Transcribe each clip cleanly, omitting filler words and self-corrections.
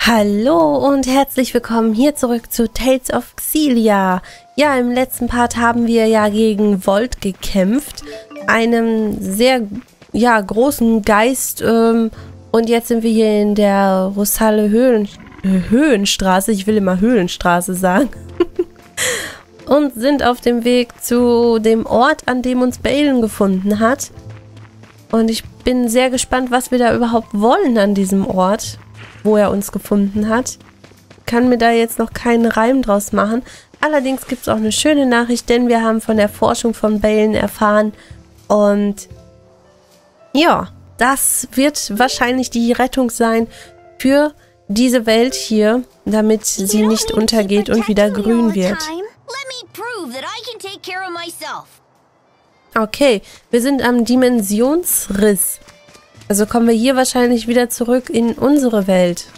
Hallo und herzlich willkommen hier zurück zu Tales of Xillia. Ja, im letzten Part haben wir ja gegen Volt gekämpft, einem sehr großen Geist, und jetzt sind wir hier in der Höhenstraße, ich will immer Höhlenstraße sagen, und sind auf dem Weg zu dem Ort, an dem uns Balen gefunden hat. Und ich bin sehr gespannt, was wir da überhaupt wollen an diesem Ort, wo er uns gefunden hat. Kann mir da jetzt noch keinen Reim draus machen. Allerdings gibt es auch eine schöne Nachricht, denn wir haben von der Forschung von Balen erfahren. Und ja, das wird wahrscheinlich die Rettung sein für diese Welt hier, damit sie nicht untergeht und wieder grün wird. Okay, wir sind am Dimensionsriss. Also kommen wir hier wahrscheinlich wieder zurück in unsere Welt.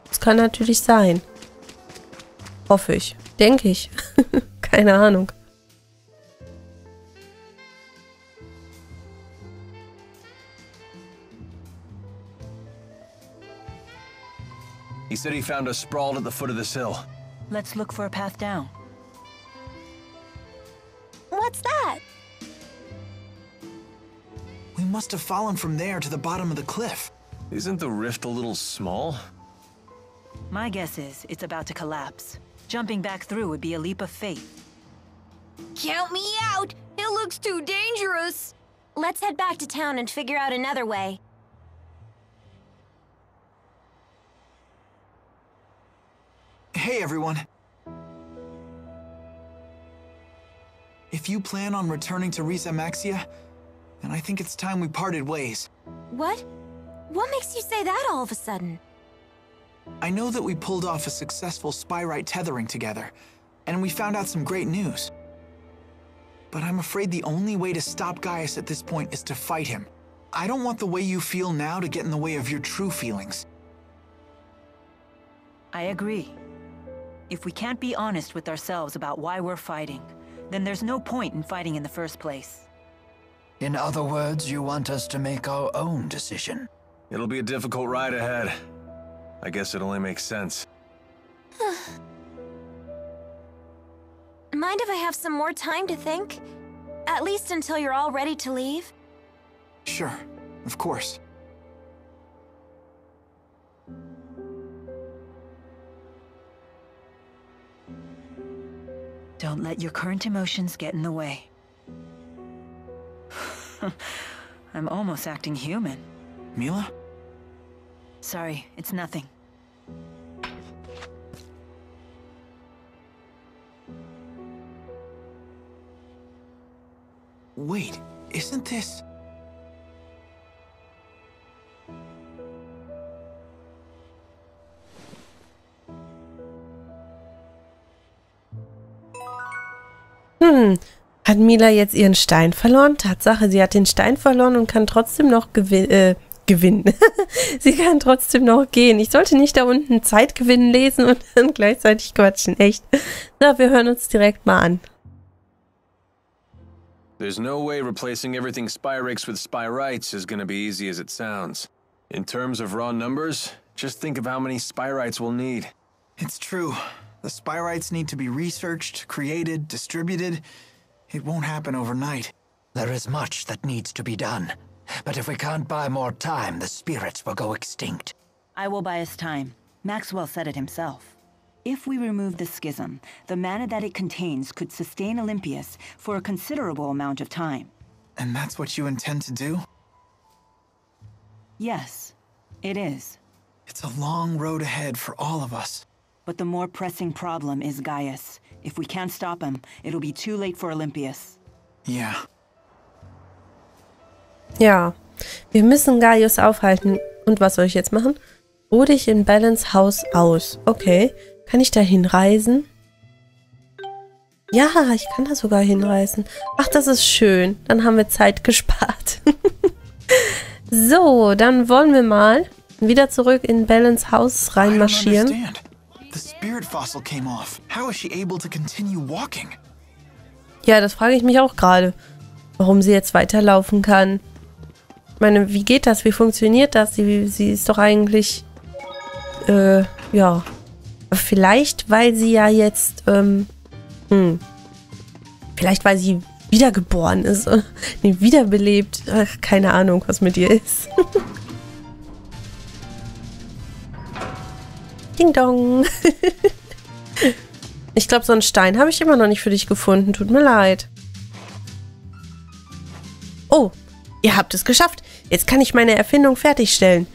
Das kann natürlich sein. Hoffe ich. Denke ich. Keine Ahnung. He said he found us sprawled at the foot of this hill. Let's look for a path down. What's that? We must have fallen from there to the bottom of the cliff. Isn't the rift a little small? My guess is it's about to collapse. Jumping back through would be a leap of faith. Count me out! It looks too dangerous! Let's head back to town and figure out another way. Hey, everyone. If you plan on returning to Maxia, then I think it's time we parted ways. What? What makes you say that all of a sudden? I know that we pulled off a successful spyrite tethering together, and we found out some great news. But I'm afraid the only way to stop Gaius at this point is to fight him. I don't want the way you feel now to get in the way of your true feelings. I agree. If we can't be honest with ourselves about why we're fighting, then there's no point in fighting in the first place. In other words, you want us to make our own decision. It'll be a difficult ride ahead. I guess it only makes sense. Mind if I have some more time to think? At least until you're all ready to leave? Sure, of course. Don't let your current emotions get in the way. I'm almost acting human. Milla? Sorry, it's nothing. Wait, isn't this... Hat Milla jetzt ihren Stein verloren? Tatsache, sie hat den Stein verloren und kann trotzdem noch gewinnen. Sie kann trotzdem noch gehen. Ich sollte nicht da unten Zeitgewinn lesen und dann gleichzeitig quatschen. Echt. Na, wir hören uns direkt mal an. There's no way replacing everything Spyrix with Spyrites is gonna be easy as it sounds. In terms of raw numbers, just think of how many Spyrites we'll need. It's true. The Spyrites need to be researched, created, distributed. It won't happen overnight. There is much that needs to be done. But if we can't buy more time, the spirits will go extinct. I will buy us time. Maxwell said it himself. If we remove the schism, the mana that it contains could sustain Olympius for a considerable amount of time. And that's what you intend to do? Yes, it is. It's a long road ahead for all of us. But the more pressing problem is Gaius. If we can't stop him, it'll be too late for Olympius. Yeah. Ja, wir müssen Gaius aufhalten. Und was soll ich jetzt machen? Ruh dich in Balens Haus aus. Okay. Kann ich da hinreisen? Ja, ich kann da sogar hinreisen. Ach, das ist schön. Dann haben wir Zeit gespart. So, dann wollen wir mal wieder zurück in Balens Haus reinmarschieren. The spirit fossil came off. How is she able to continue walking? Ja, das frage ich mich auch gerade. Warum sie jetzt weiterlaufen kann. Ich meine, wie geht das? Wie funktioniert das? Sie ist doch eigentlich Ja. Vielleicht, weil sie ja jetzt, vielleicht, weil sie wiedergeboren ist. Nee, wiederbelebt. Ach, keine Ahnung, was mit ihr ist. Ding dong. Ich glaube, so einen Stein habe ich immer noch nicht für dich gefunden. Tut mir leid. Oh, ihr habt es geschafft. Jetzt kann ich meine Erfindung fertigstellen.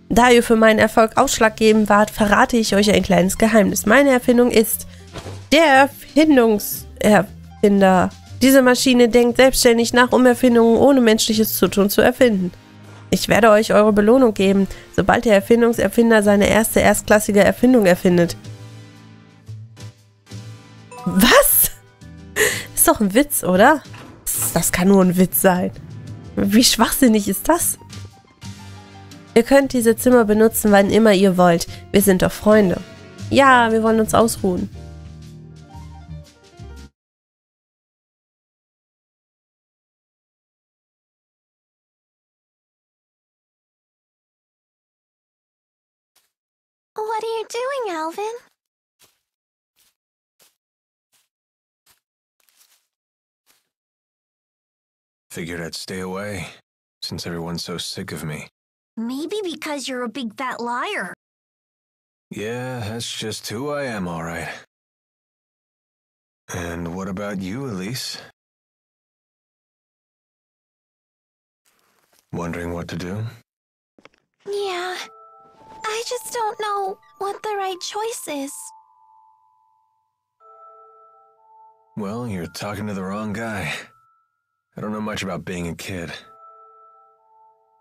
Da ihr für meinen Erfolg ausschlaggebend wart, verrate ich euch ein kleines Geheimnis. Meine Erfindung ist der Erfindungserfinder. Diese Maschine denkt selbstständig nach, um Erfindungen ohne menschliches Zutun zu erfinden. Ich werde euch eure Belohnung geben, sobald der Erfindungserfinder seine erste erstklassige Erfindung erfindet. Was? Ist doch ein Witz, oder? Das kann nur ein Witz sein. Wie schwachsinnig ist das? Ihr könnt diese Zimmer benutzen, wann immer ihr wollt. Wir sind doch Freunde. Ja, wir wollen uns ausruhen. What are you doing, Alvin? Figured I'd stay away, since everyone's so sick of me. Maybe because you're a big fat liar. Yeah, that's just who I am, all right. And what about you, Elise? Wondering what to do? Yeah, I just don't know what the right choice is. Well, you're talking to the wrong guy. I don't know much about being a kid.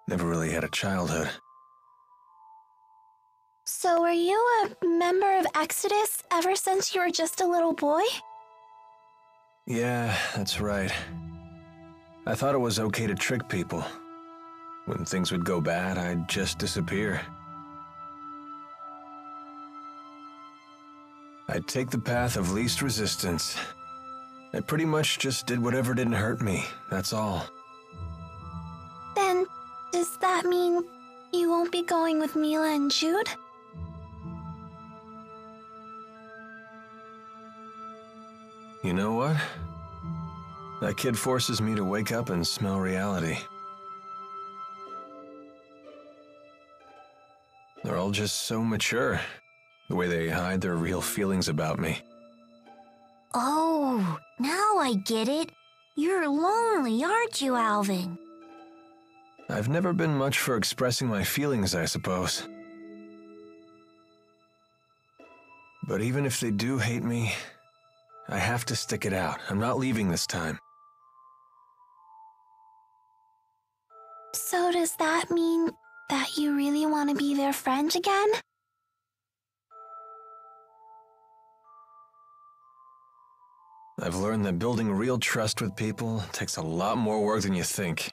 Never really had a childhood. So were you a member of Exodus ever since you were just a little boy? Yeah, that's right. I thought it was okay to trick people. When things would go bad, I'd just disappear. I'd take the path of least resistance. I pretty much just did whatever didn't hurt me, that's all. Then, does that mean you won't be going with Milla and Jyde? You know what? That kid forces me to wake up and smell reality. They're all just so mature, the way they hide their real feelings about me. Oh, now I get it. You're lonely, aren't you, Alvin? I've never been much for expressing my feelings, I suppose. But even if they do hate me, I have to stick it out. I'm not leaving this time. So does that mean that you really want to be their friend again? I've learned that building real trust with people takes a lot more work than you think.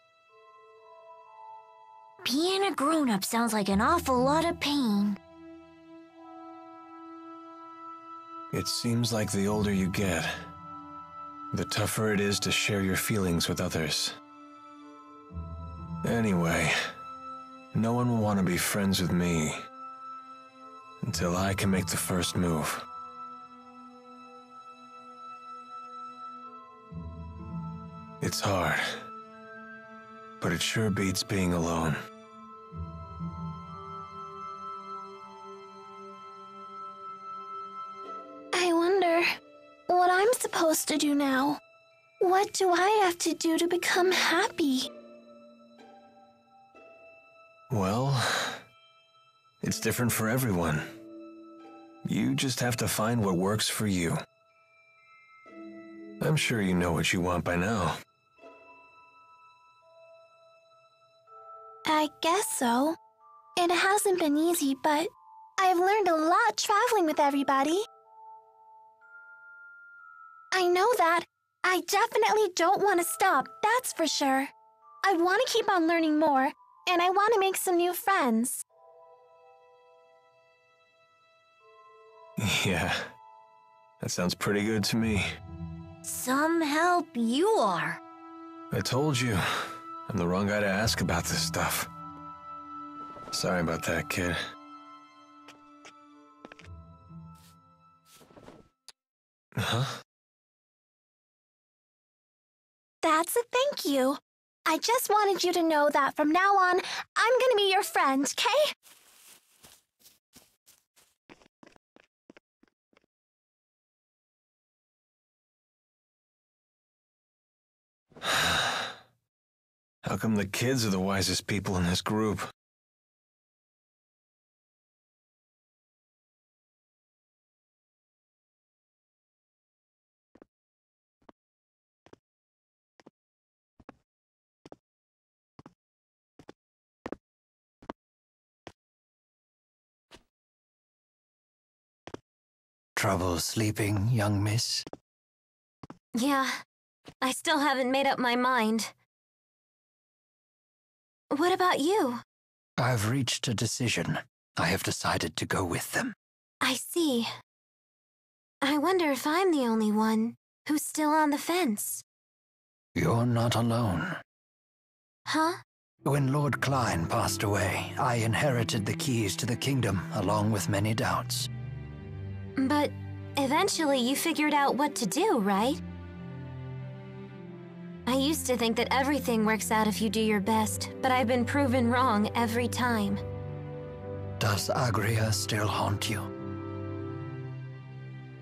Being a grown-up sounds like an awful lot of pain. It seems like the older you get, the tougher it is to share your feelings with others. Anyway, no one will want to be friends with me until I can make the first move. It's hard, but it sure beats being alone. I wonder what I'm supposed to do now. What do I have to do to become happy? Well, it's different for everyone. You just have to find what works for you. I'm sure you know what you want by now. I guess so. It hasn't been easy, but I've learned a lot traveling with everybody. I know that. I definitely don't want to stop, that's for sure. I want to keep on learning more, and I want to make some new friends. Yeah, that sounds pretty good to me. Some help you are. I told you, I'm the wrong guy to ask about this stuff. Sorry about that, kid. Huh? That's a thank you. I just wanted you to know that from now on, I'm gonna be your friend, okay? How come the kids are the wisest people in this group? Trouble sleeping, young miss? Yeah, I still haven't made up my mind. What about you? I've reached a decision. I have decided to go with them. I see. I wonder if I'm the only one who's still on the fence. You're not alone. Huh? When Lord Klein passed away, I inherited the keys to the kingdom along with many doubts. But eventually you figured out what to do, right? I used to think that everything works out if you do your best, but I've been proven wrong every time. Does Agria still haunt you?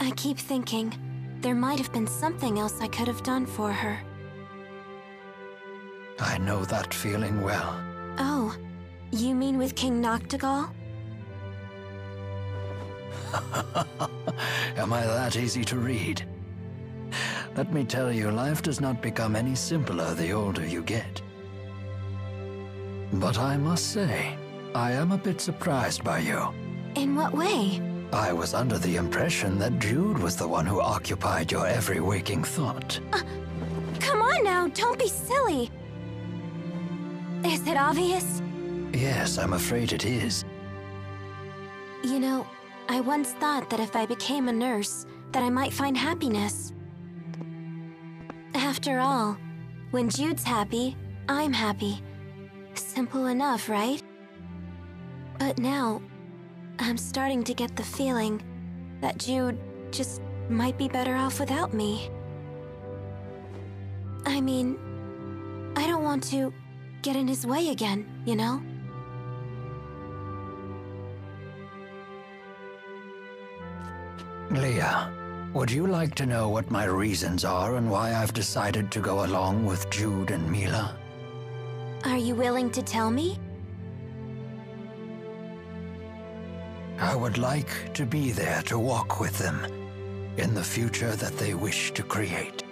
I keep thinking there might have been something else I could have done for her. I know that feeling well. Oh, you mean with King Nachtigal? Am I that easy to read? Let me tell you, life does not become any simpler the older you get. But I must say, I am a bit surprised by you. In what way? I was under the impression that Jyde was the one who occupied your every waking thought. Come on now, don't be silly. Is it obvious? Yes, I'm afraid it is. You know, I once thought that if I became a nurse, that I might find happiness. After all, when Jyde's happy, I'm happy. Simple enough, right? But now, I'm starting to get the feeling that Jyde just might be better off without me. I mean, I don't want to get in his way again, you know? Leah, would you like to know what my reasons are and why I've decided to go along with Jyde and Milla? Are you willing to tell me? I would like to be there to walk with them in the future that they wish to create.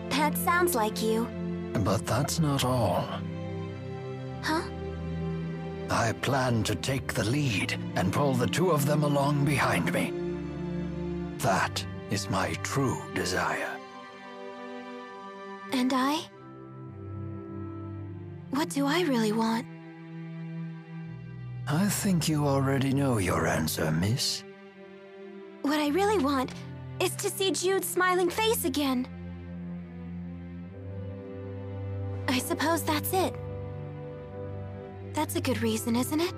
That sounds like you. But that's not all. Huh? I plan to take the lead and pull the two of them along behind me. That is my true desire. And I? What do I really want? I think you already know your answer, miss. What I really want is to see Jyde's smiling face again. I suppose that's it. That's a good reason, isn't it?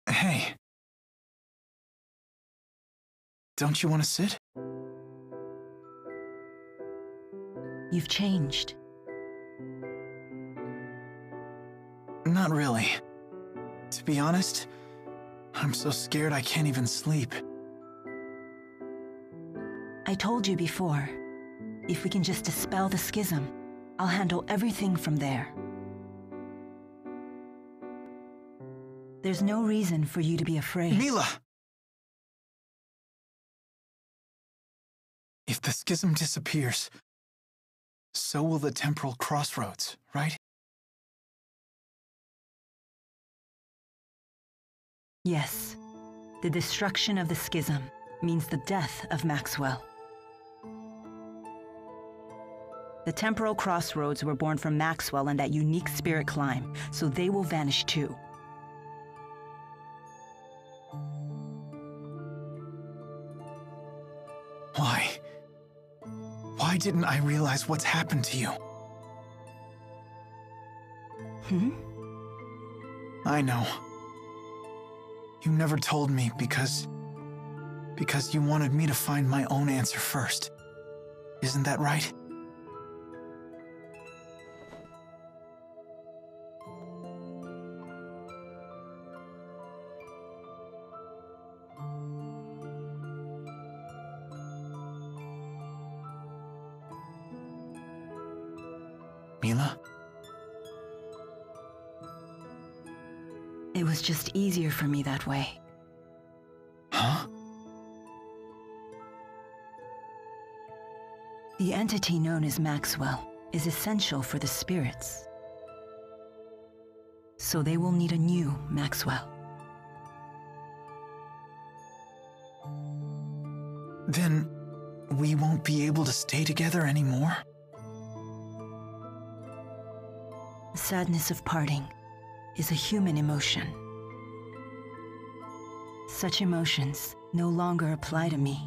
Hey. Don't you want to sit? You've changed. Not really. To be honest, I'm so scared I can't even sleep. I told you before, if we can just dispel the schism, I'll handle everything from there. There's no reason for you to be afraid. Milla! If the schism disappears, so will the temporal crossroads, right? Yes, the destruction of the schism means the death of Maxwell. The temporal crossroads were born from Maxwell and that unique spirit climb, so they will vanish too. Why? Why didn't I realize what's happened to you? I know. You never told me because you wanted me to find my own answer first. Isn't that right? Milla? It was just easier for me that way. Huh? The entity known as Maxwell is essential for the spirits. So they will need a new Maxwell. Then we won't be able to stay together anymore? The sadness of parting is a human emotion. Such emotions no longer apply to me.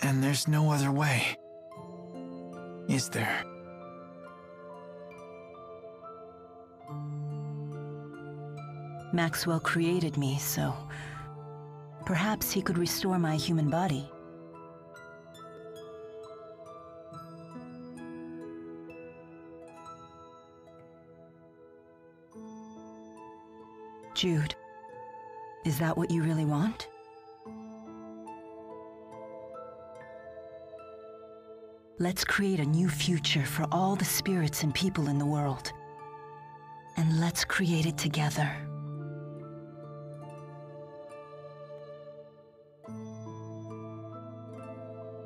And there's no other way, is there? Maxwell created me, so perhaps he could restore my human body. Jyde, is that what you really want? Let's create a new future for all the spirits and people in the world. And let's create it together.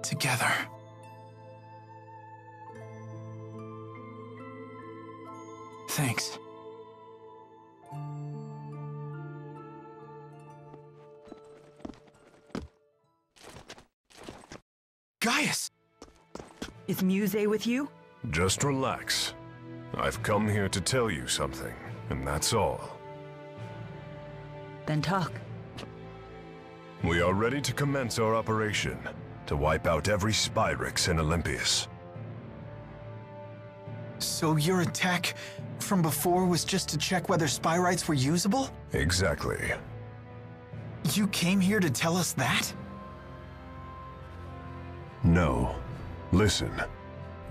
Together. Thanks. Gaius! Is Muse with you? Just relax. I've come here to tell you something, and that's all. Then talk. We are ready to commence our operation, to wipe out every Spyrix in Olympias. So your attack from before was just to check whether Spyrites were usable? Exactly. You came here to tell us that? No. Listen.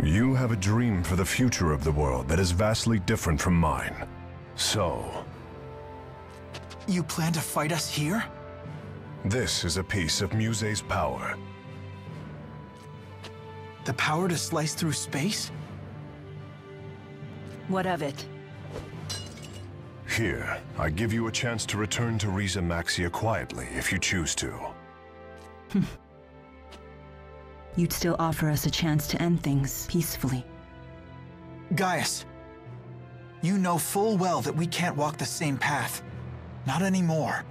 You have a dream for the future of the world that is vastly different from mine. So... You plan to fight us here? This is a piece of Muse's power. The power to slice through space? What of it? Here, I give you a chance to return to Riza Maxia quietly if you choose to. You'd still offer us a chance to end things peacefully. Gaius, you know full well that we can't walk the same path. Not anymore.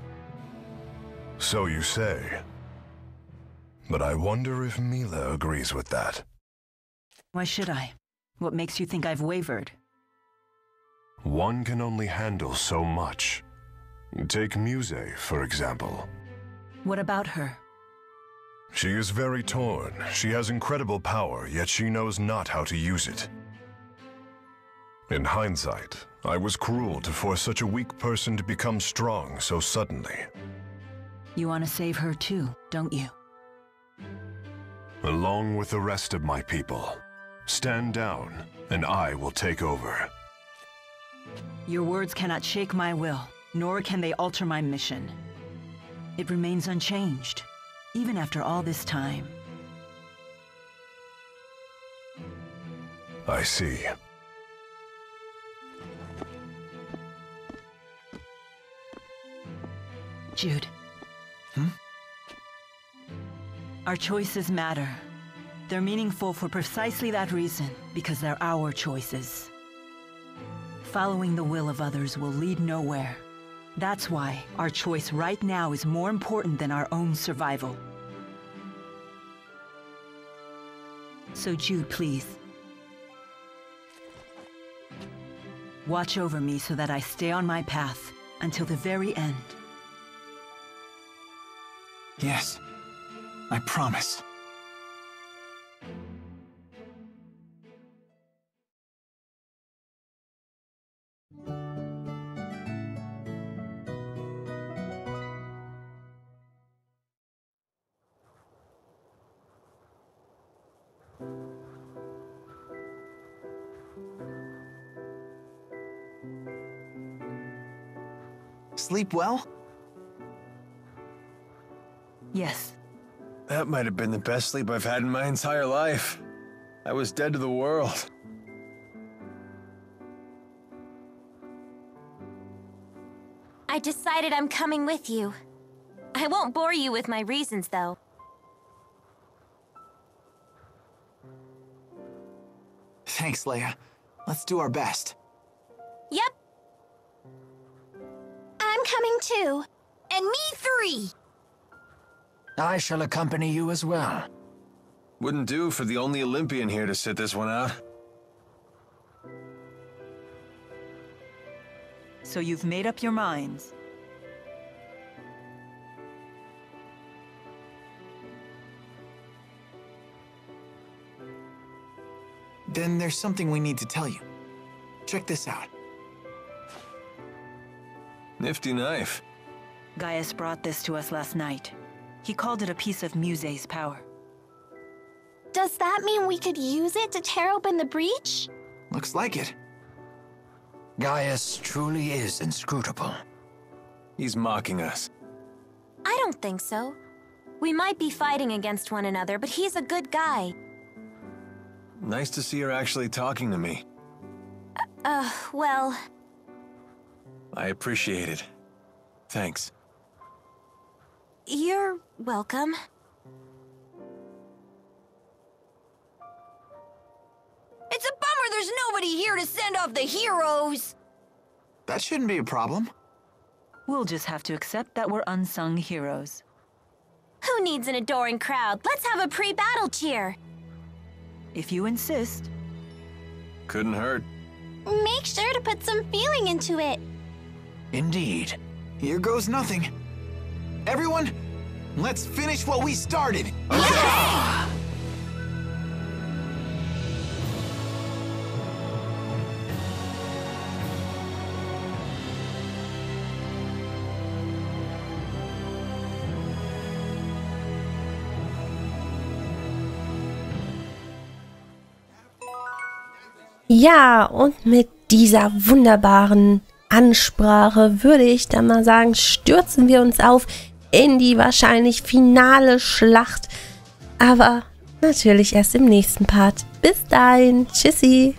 So you say. But I wonder if Milla agrees with that. Why should I? What makes you think I've wavered? One can only handle so much. Take Muse, for example. What about her? She is very torn. She has incredible power, yet she knows not how to use it. In hindsight, I was cruel to force such a weak person to become strong so suddenly. You want to save her too, don't you? Along with the rest of my people. Stand down, and I will take over. Your words cannot shake my will, nor can they alter my mission. It remains unchanged, even after all this time. I see. Jyde. Our choices matter. They're meaningful for precisely that reason, because they're our choices. Following the will of others will lead nowhere. That's why our choice right now is more important than our own survival. So Jyde, please. Watch over me so that I stay on my path until the very end. Yes, I promise. Sleep well? Yes. That might have been the best sleep I've had in my entire life. I was dead to the world. I decided I'm coming with you. I won't bore you with my reasons, though. Thanks, Leia. Let's do our best. Yep. I'm coming too. And me 3. I shall accompany you as well. Wouldn't do for the only Olympian here to sit this one out. So you've made up your minds. Then there's something we need to tell you. Check this out. Nifty knife. Gaius brought this to us last night. He called it a piece of Muse's power. Does that mean we could use it to tear open the breach? Looks like it. Gaius truly is inscrutable. He's mocking us. I don't think so. We might be fighting against one another, but he's a good guy. Nice to see her actually talking to me. Well... I appreciate it. Thanks. You're welcome. It's a bummer there's nobody here to send off the heroes! That shouldn't be a problem. We'll just have to accept that we're unsung heroes. Who needs an adoring crowd? Let's have a pre-battle cheer! If you insist. Couldn't hurt. Make sure to put some feeling into it. Indeed. Here goes nothing. Everyone, let's finish what we started. Yeah! Ja, und mit dieser wunderbaren Ansprache würde ich dann mal sagen, stürzen wir uns auf in die wahrscheinlich finale Schlacht. Aber natürlich erst im nächsten Part. Bis dahin, tschüssi!